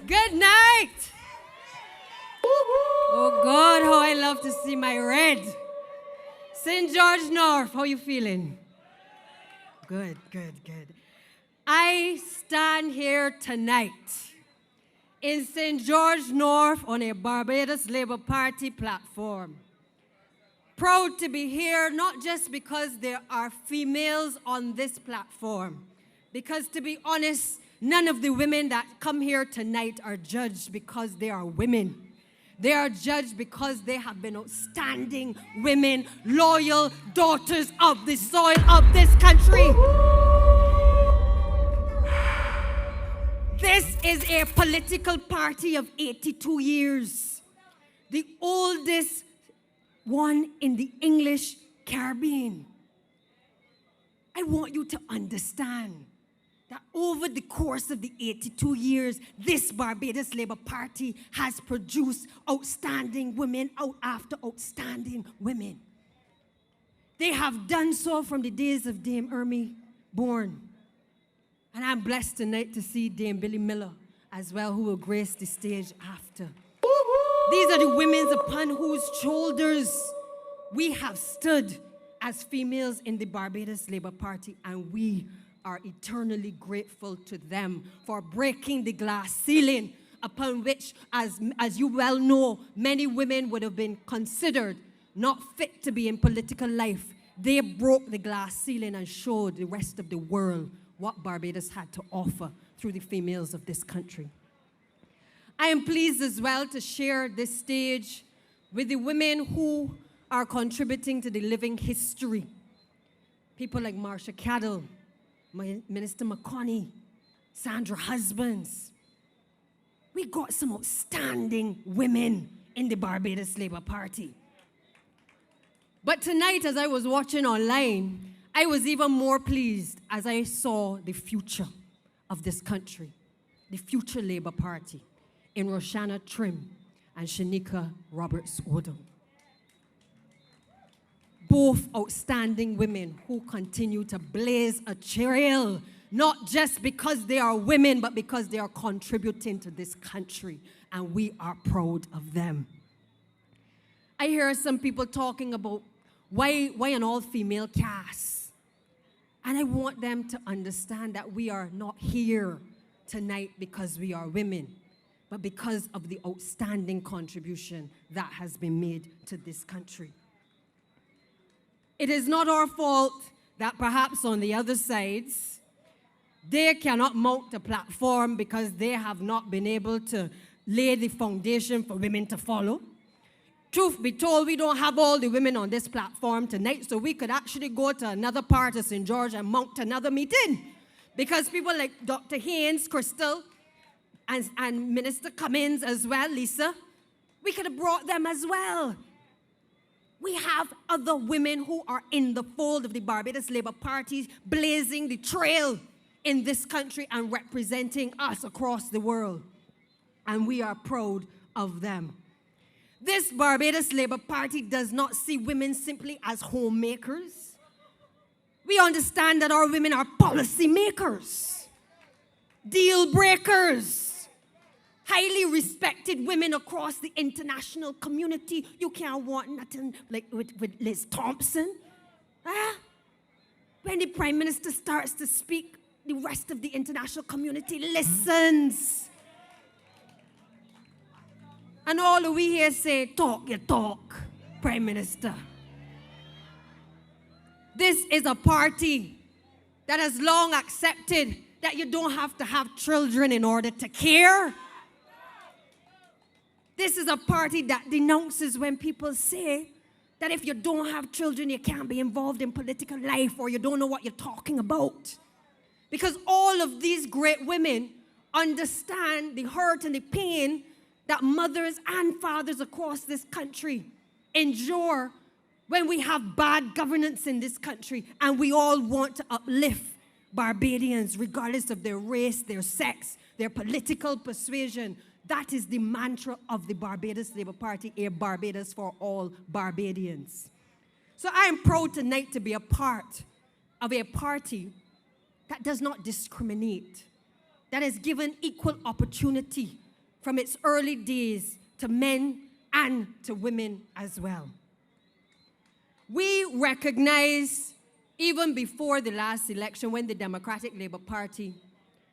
Good night. Oh God, how I love to see my red. St. George North, how you feeling? Good. I stand here tonight in St. George North on a Barbados Labour Party platform. Proud to be here, not just because there are females on this platform, because to be honest, none of the women that come here tonight are judged because they are women. They are judged because they have been outstanding women, loyal daughters of the soil of this country. This is a political party of 82 years, the oldest one in the English Caribbean. I want you to understand that over the course of the 82 years, this Barbados Labour Party has produced outstanding women out after outstanding women. They have done so from the days of Dame Ermie Bourne. And I'm blessed tonight to see Dame Billy Miller as well, who will grace the stage after. These are the women upon whose shoulders we have stood as females in the Barbados Labour Party, and we are eternally grateful to them for breaking the glass ceiling upon which, as you well know, many women would have been considered not fit to be in political life. They broke the glass ceiling and showed the rest of the world what Barbados had to offer through the females of this country. I am pleased as well to share this stage with the women who are contributing to the living history. People like Marcia Cadell, Minister McConney, Sandra Husbands. We got some outstanding women in the Barbados Labour Party. But tonight, as I was watching online, I was even more pleased as I saw the future of this country, the future Labour Party, in Roshana Trim and Shanika Roberts-Woodall. Both outstanding women who continue to blaze a trail, not just because they are women, but because they are contributing to this country, and we are proud of them. I hear some people talking about why an all-female cast, and I want them to understand that we are not here tonight because we are women, but because of the outstanding contribution that has been made to this country. It is not our fault that perhaps on the other sides, they cannot mount the platform because they have not been able to lay the foundation for women to follow. Truth be told, we don't have all the women on this platform tonight, so we could actually go to another part of St. George and mount another meeting. Because people like Dr. Haynes, Crystal, and Minister Cummins as well, Lisa, we could have brought them as well. We have other women who are in the fold of the Barbados Labour Party, blazing the trail in this country and representing us across the world. And we are proud of them. This Barbados Labour Party does not see women simply as homemakers. We understand that our women are policy makers, deal breakers, highly respected women across the international community. You can't want nothing like with Liz Thompson. When the Prime Minister starts to speak, the rest of the international community listens. And all we hear say, talk your talk, Prime Minister. This is a party that has long accepted that you don't have to have children in order to care. This is a party that denounces when people say that if you don't have children, you can't be involved in political life or you don't know what you're talking about. Because all of these great women understand the hurt and the pain that mothers and fathers across this country endure when we have bad governance in this country, and we all want to uplift Barbadians regardless of their race, their sex, their political persuasion. That is the mantra of the Barbados Labour Party, a Barbados for all Barbadians. So I am proud tonight to be a part of a party that does not discriminate, that has given equal opportunity from its early days to men and to women as well. We recognize, even before the last election, when the Democratic Labour Party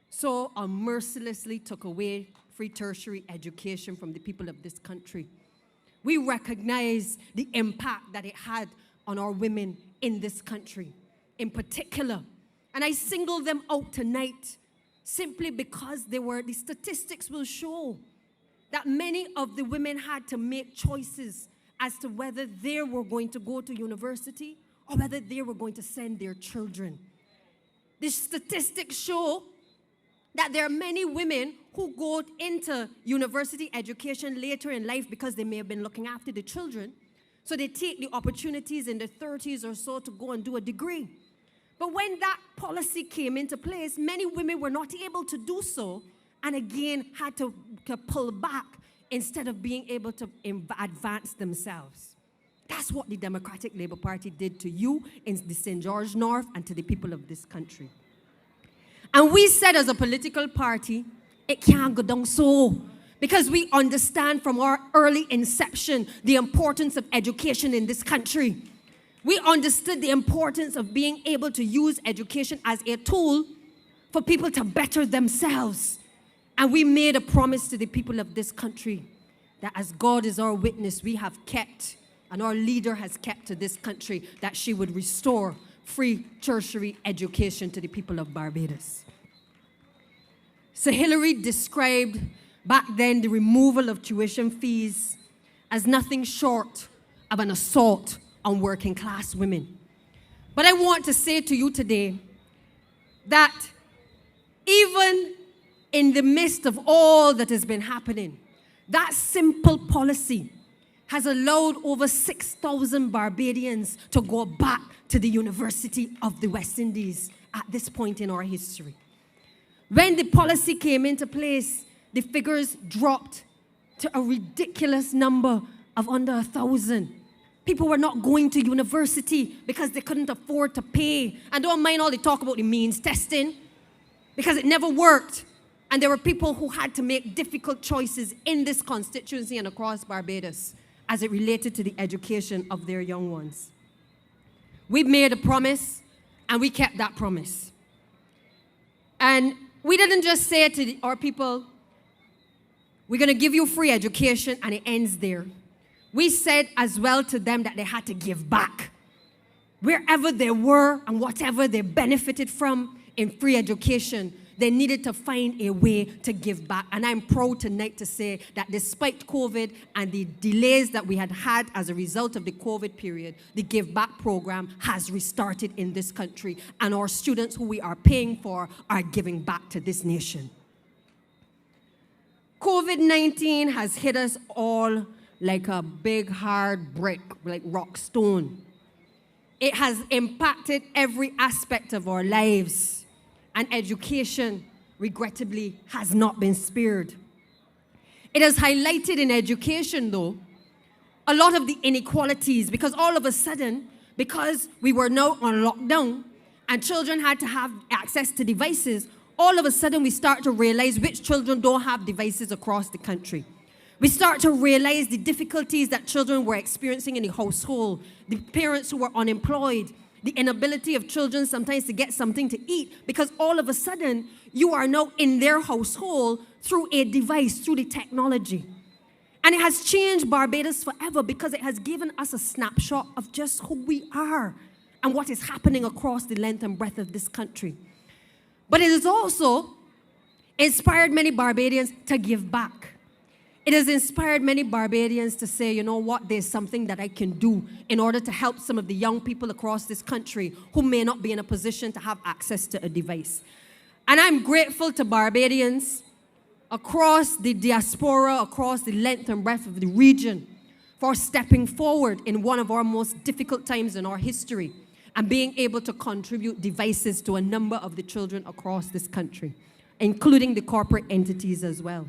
so unmercilessly took away free tertiary education from the people of this country, we recognize the impact that it had on our women in this country in particular. And I single them out tonight simply because the statistics will show that many of the women had to make choices as to whether they were going to go to university or whether they were going to send their children. The statistics show that there are many women who go into university education later in life because they may have been looking after the children. So they take the opportunities in their 30s or so to go and do a degree. But when that policy came into place, many women were not able to do so, and again had to pull back instead of being able to advance themselves. That's what the Democratic Labour Party did to you in the St. George North and to the people of this country. And we said as a political party, it can't go down so, because we understand from our early inception the importance of education in this country. We understood the importance of being able to use education as a tool for people to better themselves. And we made a promise to the people of this country that as God is our witness, we have kept, and our leader has kept to this country, that she would restore free tertiary education to the people of Barbados. So Hillary described back then the removal of tuition fees as nothing short of an assault on working class women. But I want to say to you today that even in the midst of all that has been happening, that simple policy has allowed over 6,000 Barbadians to go back to the University of the West Indies at this point in our history. When the policy came into place, the figures dropped to a ridiculous number of under 1,000. People were not going to university because they couldn't afford to pay. And don't mind all the talk about the means testing, because it never worked. And there were people who had to make difficult choices in this constituency and across Barbados as it related to the education of their young ones. We made a promise, and we kept that promise. And we didn't just say to our people, we're going to give you free education, and it ends there. We said as well to them that they had to give back. Wherever they were and whatever they benefited from in free education, they needed to find a way to give back. And I'm proud tonight to say that despite COVID and the delays that we had had as a result of the COVID period, the Give Back program has restarted in this country. And our students who we are paying for are giving back to this nation. COVID-19 has hit us all like a big hard brick, like rock stone. It has impacted every aspect of our lives, and education, regrettably, has not been spared. It has highlighted in education, though, a lot of the inequalities, because all of a sudden, because we were now on lockdown and children had to have access to devices, all of a sudden we start to realize which children don't have devices across the country. We start to realize the difficulties that children were experiencing in the household, the parents who were unemployed, the inability of children sometimes to get something to eat, because all of a sudden you are now in their household through a device, through the technology. And it has changed Barbados forever because it has given us a snapshot of just who we are and what is happening across the length and breadth of this country. But it has also inspired many Barbadians to give back. It has inspired many Barbadians to say, you know what, there's something that I can do in order to help some of the young people across this country who may not be in a position to have access to a device. And I'm grateful to Barbadians across the diaspora, across the length and breadth of the region, for stepping forward in one of our most difficult times in our history and being able to contribute devices to a number of the children across this country, including the corporate entities as well.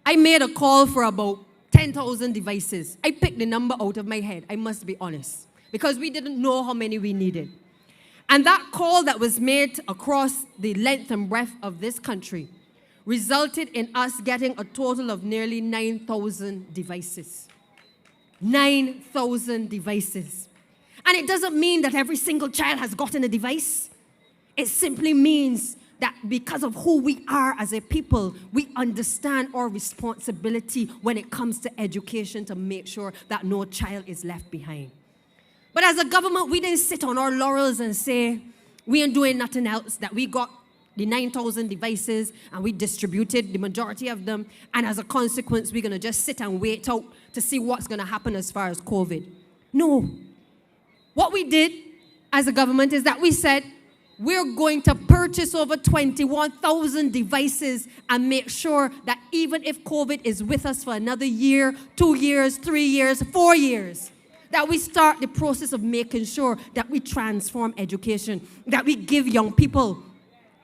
I made a call for about 10,000 devices. I picked the number out of my head, I must be honest, because we didn't know how many we needed. And that call that was made across the length and breadth of this country resulted in us getting a total of nearly 9,000 devices. 9,000 devices. And it doesn't mean that every single child has gotten a device. It simply means that because of who we are as a people, we understand our responsibility when it comes to education to make sure that no child is left behind. But as a government, we didn't sit on our laurels and say, we ain't doing nothing else, that we got the 9,000 devices and we distributed the majority of them, and as a consequence, we're going to just sit and wait out to see what's going to happen as far as COVID. No. What we did as a government is that we said, we're going to purchase over 21,000 devices and make sure that even if COVID is with us for another year, 2 years, 3 years, 4 years, that we start the process of making sure that we transform education, that we give young people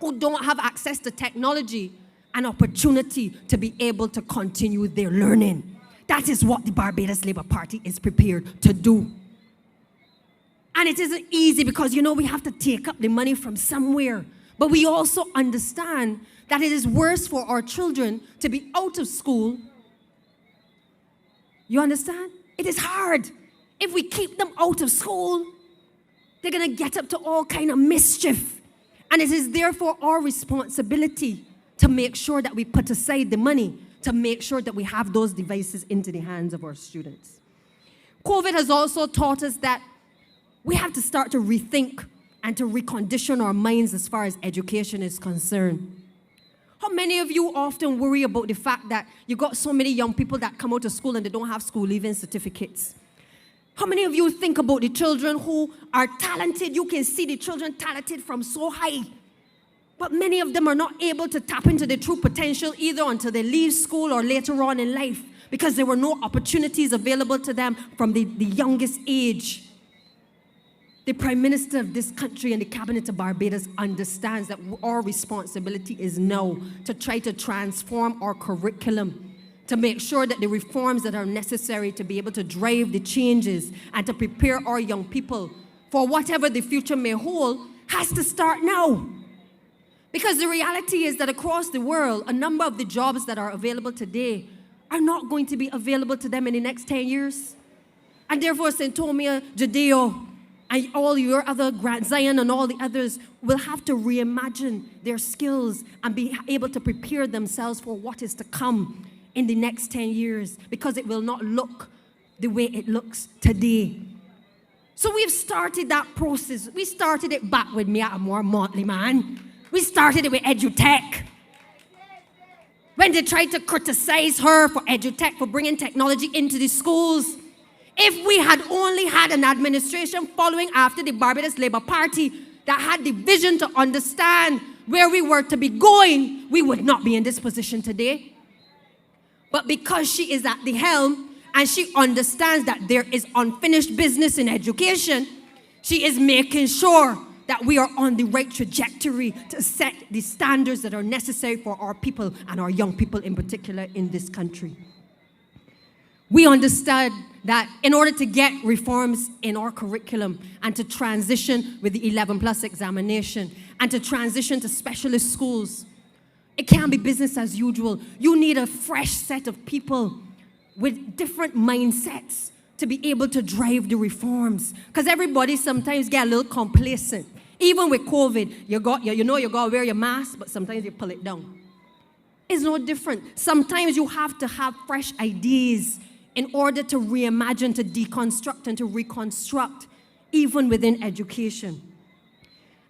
who don't have access to technology an opportunity to be able to continue their learning. That is what the Barbados Labour Party is prepared to do. And it isn't easy because, we have to take up the money from somewhere. But we also understand that it is worse for our children to be out of school. You understand? It is hard. If we keep them out of school, they're going to get up to all kind of mischief. And it is therefore our responsibility to make sure that we put aside the money to make sure that we have those devices into the hands of our students. COVID has also taught us that we have to start to rethink and to recondition our minds as far as education is concerned. How many of you often worry about the fact that you got so many young people that come out of school and they don't have school leaving certificates? How many of you think about the children who are talented? You can see the children talented from so high. But many of them are not able to tap into their true potential either until they leave school or later on in life because there were no opportunities available to them from the youngest age. The Prime Minister of this country and the Cabinet of Barbados understands that our responsibility is now to try to transform our curriculum, to make sure that the reforms that are necessary to be able to drive the changes and to prepare our young people for whatever the future may hold has to start now. Because the reality is that across the world, a number of the jobs that are available today are not going to be available to them in the next 10 years. And therefore, St. Tomia, Judeo, and all your other Grand Zion and all the others will have to reimagine their skills and be able to prepare themselves for what is to come in the next 10 years because it will not look the way it looks today. So we've started that process. We started it back with me at a more Motley, man. We started it with EduTech. When they tried to criticize her for EduTech, for bringing technology into the schools. If we had only had an administration following after the Barbados Labour Party that had the vision to understand where we were to be going, we would not be in this position today. But because she is at the helm and she understands that there is unfinished business in education, she is making sure that we are on the right trajectory to set the standards that are necessary for our people and our young people in particular in this country. We understand that in order to get reforms in our curriculum and to transition with the 11+ examination and to transition to specialist schools, it can't be business as usual. You need a fresh set of people with different mindsets to be able to drive the reforms. Because everybody sometimes get a little complacent. Even with COVID, you got to wear your mask, but sometimes you pull it down. It's no different. Sometimes you have to have fresh ideas in order to reimagine, to deconstruct, and to reconstruct, even within education.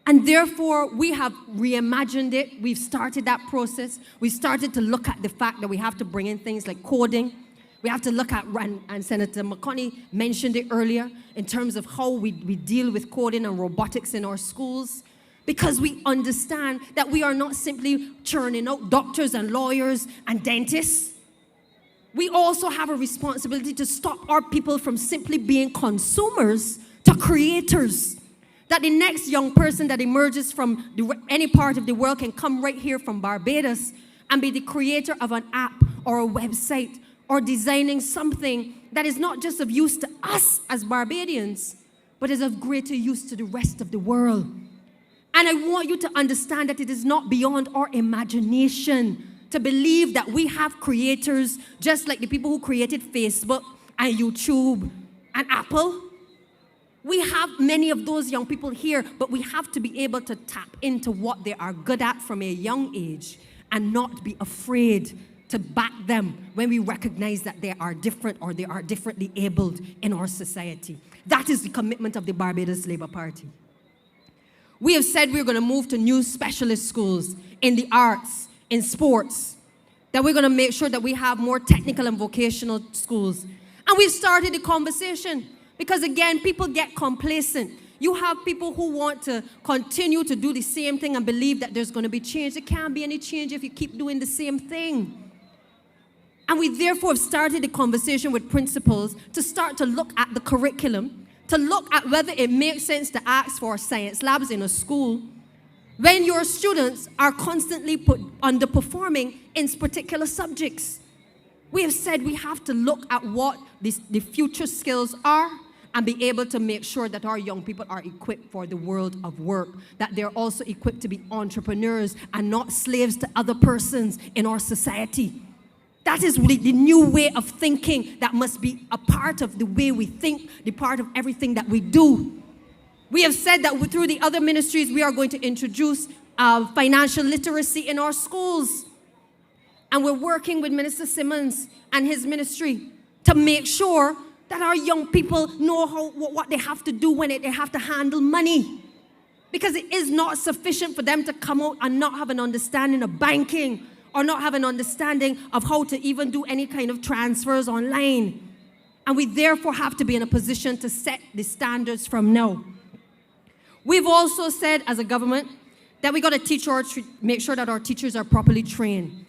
And therefore, we have reimagined it. We've started that process. We started to look at the fact that we have to bring in things like coding. We have to look at, and Senator McConney mentioned it earlier, in terms of how we deal with coding and robotics in our schools. Because we understand that we are not simply churning out doctors and lawyers and dentists. We also have a responsibility to stop our people from simply being consumers to creators. That the next young person that emerges from any part of the world can come right here from Barbados and be the creator of an app or a website or designing something that is not just of use to us as Barbadians, but is of greater use to the rest of the world. And I want you to understand that it is not beyond our imagination to believe that we have creators just like the people who created Facebook and YouTube and Apple. We have many of those young people here, but we have to be able to tap into what they are good at from a young age and not be afraid to back them when we recognize that they are different or they are differently abled in our society. That is the commitment of the Barbados Labour Party. We have said we're going to move to new specialist schools in the arts, in sports, that we're going to make sure that we have more technical and vocational schools. And we've started the conversation because, again, people get complacent. You have people who want to continue to do the same thing and believe that there's going to be change. There can't be any change if you keep doing the same thing. And we therefore have started the conversation with principals to start to look at the curriculum, to look at whether it makes sense to ask for science labs in a school when your students are constantly underperforming in particular subjects. We have said we have to look at what the future skills are and be able to make sure that our young people are equipped for the world of work, that they're also equipped to be entrepreneurs and not slaves to other persons in our society. That is really the new way of thinking that must be a part of the way we think, the part of everything that we do. We have said that through the other ministries, we are going to introduce financial literacy in our schools. And we're working with Minister Simmons and his ministry to make sure that our young people know what they have to do when they have to handle money. Because it is not sufficient for them to come out and not have an understanding of banking or not have an understanding of how to even do any kind of transfers online. And we therefore have to be in a position to set the standards from now. We've also said as a government that we got to make sure that our teachers are properly trained.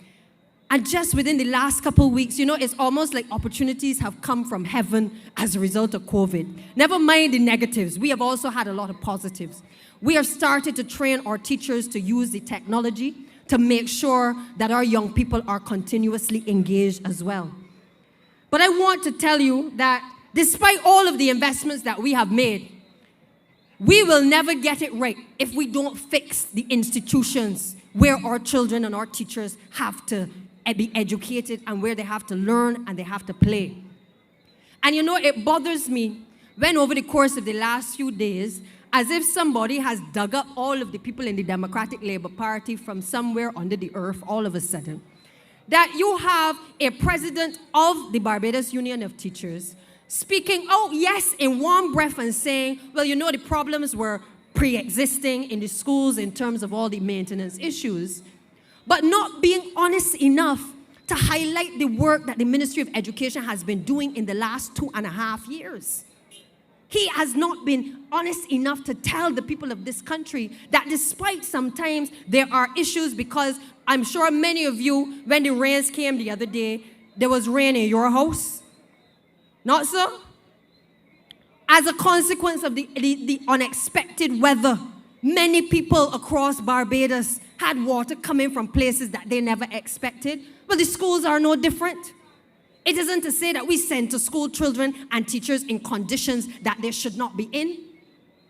And just within the last couple of weeks, you know, it's almost like opportunities have come from heaven as a result of COVID. Never mind the negatives. We have also had a lot of positives. We have started to train our teachers to use the technology to make sure that our young people are continuously engaged as well. But I want to tell you that despite all of the investments that we have made, we will never get it right if we don't fix the institutions where our children and our teachers have to be educated and where they have to learn and they have to play. And you know, it bothers me when over the course of the last few days, as if somebody has dug up all of the people in the Democratic Labour Party from somewhere under the earth all of a sudden, that you have a president of the Barbados Union of Teachers speaking out, yes, in one breath and saying, well, you know, the problems were pre-existing in the schools in terms of all the maintenance issues, but not being honest enough to highlight the work that the Ministry of Education has been doing in the last 2.5 years. He has not been honest enough to tell the people of this country that despite sometimes there are issues, because I'm sure many of you, when the rains came the other day, there was rain in your house. Not so? As a consequence of the unexpected weather, many people across Barbados had water coming from places that they never expected. But the schools are no different. It isn't to say that we send to school children and teachers in conditions that they should not be in.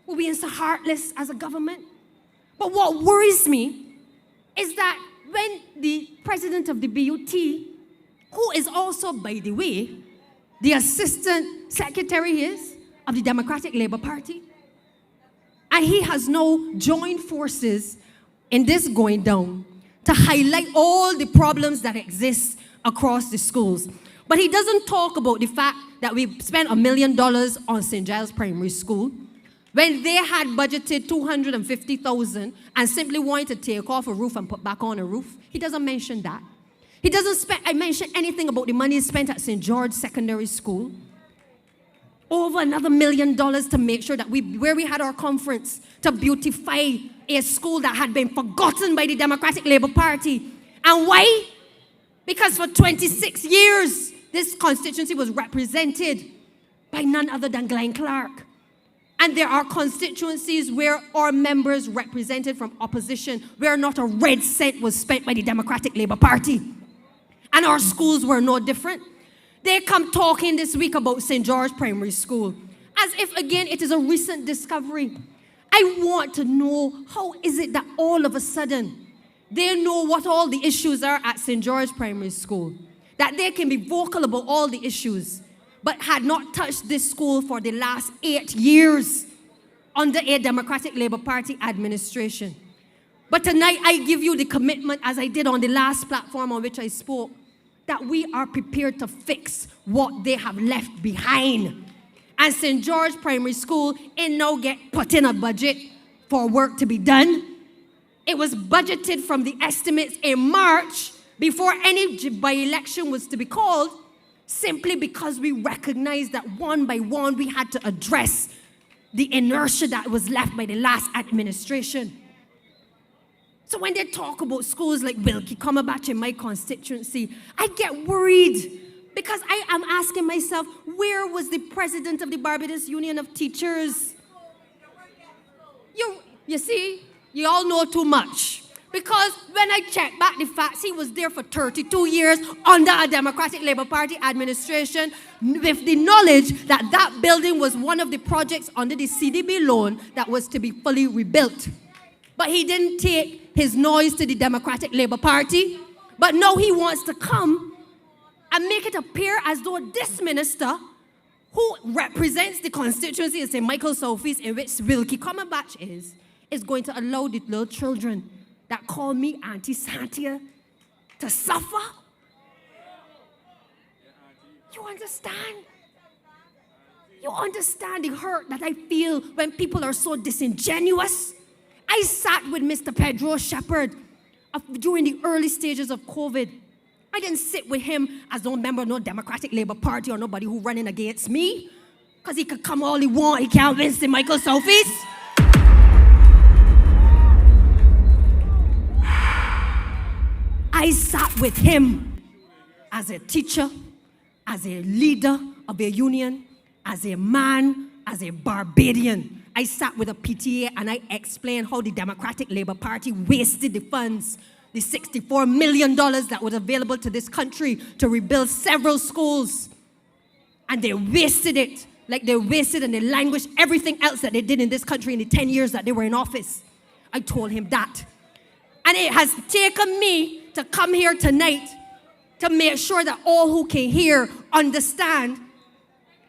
We're being so heartless as a government. But what worries me is that when the president of the BUT, who is also, by the way, the assistant secretary of the Democratic Labour Party, and he has now joined forces in this going down to highlight all the problems that exist across the schools. But he doesn't talk about the fact that we spent $1 million on St. Giles Primary School when they had budgeted $250,000 and simply wanted to take off a roof and put back on a roof. He doesn't mention that. He doesn't mention anything about the money spent at St. George Secondary School. Over another $1 million to make sure that where we had our conference, to beautify a school that had been forgotten by the Democratic Labour Party. And why? Because for 26 years, this constituency was represented by none other than Glenn Clark. And there are constituencies where our members represented from opposition, where not a red cent was spent by the Democratic Labour Party. And our schools were no different. They come talking this week about St. George Primary School, as if, again, it is a recent discovery. I want to know, how is it that all of a sudden They know what all the issues are at St. George Primary School. That they can be vocal about all the issues, but had not touched this school for the last 8 years under a Democratic Labour Party administration. But tonight I give you the commitment, as I did on the last platform on which I spoke, that we are prepared to fix what they have left behind. And St. George Primary School ain't now get put in a budget for work to be done. It was budgeted from the estimates in March before any by-election was to be called, simply because we recognized that one by one we had to address the inertia that was left by the last administration. So when they talk about schools like Wilkie Cumberbatch in my constituency, I get worried because I am asking myself, where was the president of the Barbados Union of Teachers? You see, you all know too much. Because when I check back the facts, he was there for 32 years under a Democratic Labour Party administration with the knowledge that that building was one of the projects under the CDB loan that was to be fully rebuilt. But he didn't take his noise to the Democratic Labour Party. But now he wants to come and make it appear as though this minister, who represents the constituency of St. Michael Southeast, in which Wilkie Cumberbatch is going to allow the little children that call me Auntie Santia to suffer. You understand? You understand the hurt that I feel when people are so disingenuous? I sat with Mr. Pedro Shepherd during the early stages of COVID. I didn't sit with him as no member of no Democratic Labour Party or nobody who running against me, because he could come all he want, he can't win St. Michael Southeast. I sat with him as a teacher, as a leader of a union, as a man, as a Barbadian. I sat with a PTA and I explained how the Democratic Labour Party wasted the funds, the $64 million that was available to this country to rebuild several schools. And they wasted it like they wasted and they languished everything else that they did in this country in the 10 years that they were in office. I told him that. And it has taken me to come here tonight to make sure that all who can hear understand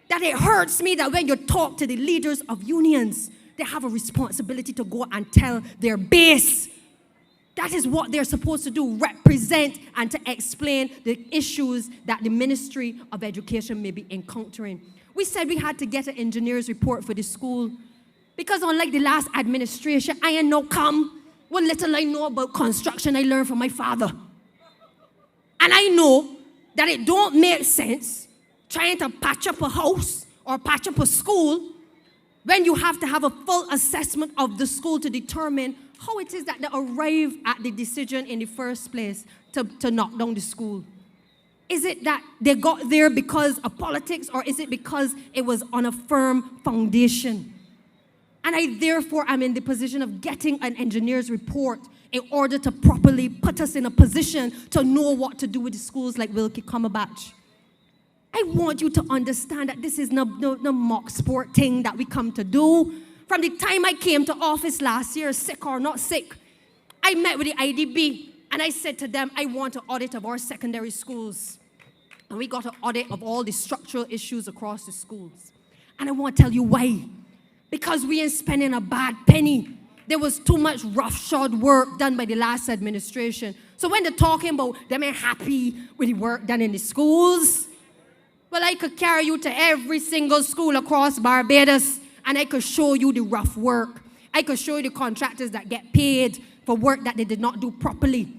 that it hurts me that when you talk to the leaders of unions, they have a responsibility to go and tell their base. That is what they're supposed to do, represent and to explain the issues that the Ministry of Education may be encountering. We said we had to get an engineer's report for the school because unlike the last administration, I ain't no come. What little I know about construction, I learned from my father. And I know that it don't make sense trying to patch up a house or patch up a school when you have to have a full assessment of the school to determine how it is that they arrive at the decision in the first place to knock down the school. Is it that they got there because of politics, or is it because it was on a firm foundation? And I therefore am in the position of getting an engineer's report in order to properly put us in a position to know what to do with the schools like Wilkie Cumberbatch. I want you to understand that this is no mock sport thing that we come to do. From the time I came to office last year, sick or not sick, I met with the IDB and I said to them, I want an audit of our secondary schools. And we got an audit of all the structural issues across the schools. And I want to tell you why. Because we ain't spending a bad penny. There was too much roughshod work done by the last administration. So when they're talking about them ain't happy with the work done in the schools, well, I could carry you to every single school across Barbados and I could show you the rough work. I could show you the contractors that get paid for work that they did not do properly.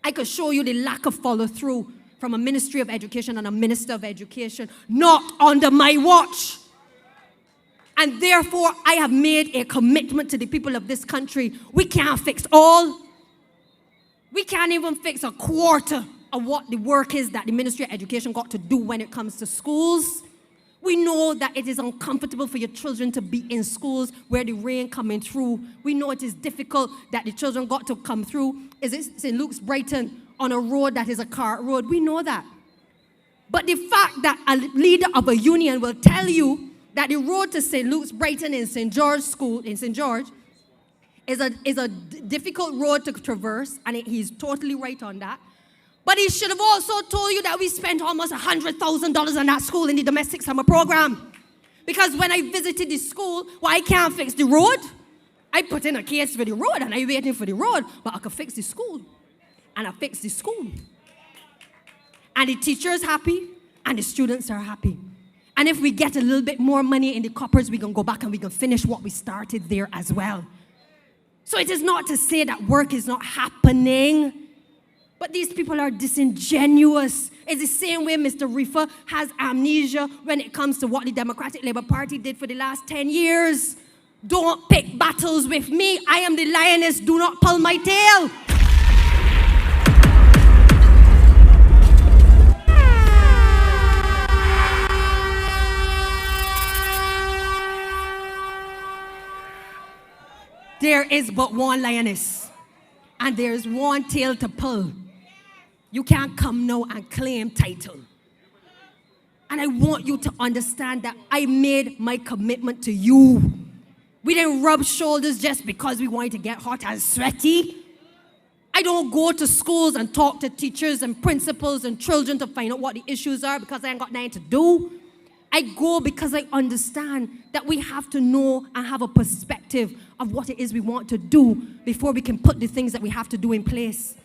I could show you the lack of follow-through from a Ministry of Education and a Minister of Education, not under my watch. And therefore, I have made a commitment to the people of this country. We can't fix all. We can't even fix a quarter of what the work is that the Ministry of Education got to do when it comes to schools. We know that it is uncomfortable for your children to be in schools where the rain coming through. We know it is difficult that the children got to come through. Is it St. Luke's Brighton on a road that is a cart road? We know that. But the fact that a leader of a union will tell you that the road to St. Luke's Brighton in St. George School, in St. George, is a difficult road to traverse, and he's totally right on that. But he should have also told you that we spent almost $100,000 on that school in the domestic summer program. Because when I visited the school, I can't fix the road. I put in a case for the road, and I'm waiting for the road, but I could fix the school. And I fixed the school. And the teacher's happy, and the students are happy. And if we get a little bit more money in the coppers, we can go back and we can finish what we started there as well. So it is not to say that work is not happening, but these people are disingenuous. It's the same way Mr. Reefer has amnesia when it comes to what the Democratic Labour Party did for the last 10 years. Don't pick battles with me. I am the lioness. Do not pull my tail. There is but one lioness, and there is one tail to pull. You can't come now and claim title. And I want you to understand that I made my commitment to you. We didn't rub shoulders just because we wanted to get hot and sweaty. I don't go to schools and talk to teachers and principals and children to find out what the issues are because I ain't got nothing to do. I go because I understand that we have to know and have a perspective of what it is we want to do before we can put the things that we have to do in place.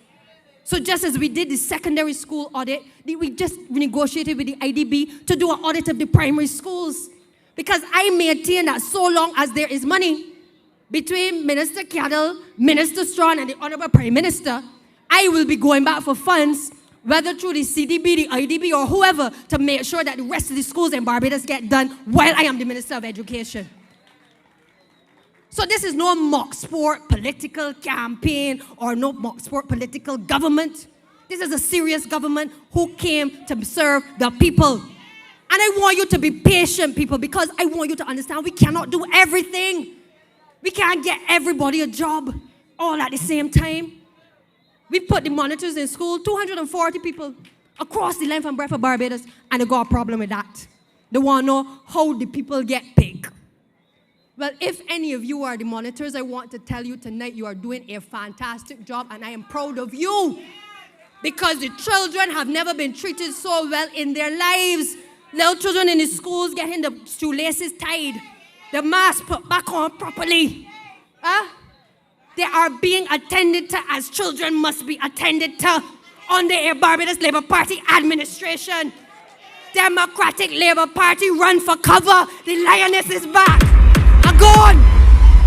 So just as we did the secondary school audit, we just negotiated with the IDB to do an audit of the primary schools. Because I maintain that so long as there is money between Minister Cadell, Minister Strawn, and the Honorable Prime Minister, I will be going back for funds, whether through the CDB, the IDB, or whoever, to make sure that the rest of the schools in Barbados get done while I am the Minister of Education. So this is no mock sport political campaign or no mock sport political government. This is a serious government who came to serve the people. And I want you to be patient, people, because I want you to understand we cannot do everything. We can't get everybody a job all at the same time. We put the monitors in school, 240 people across the length and breadth of Barbados, and they got a problem with that. They want to know how the people get paid. Well, if any of you are the monitors, I want to tell you tonight you are doing a fantastic job, and I am proud of you. Because the children have never been treated so well in their lives. Little children in the schools getting the shoelaces tied, the mask put back on properly. They are being attended to as children must be attended to under a Barbados Labour Party administration. Democratic Labour Party, run for cover. The lioness is back. I'm gone.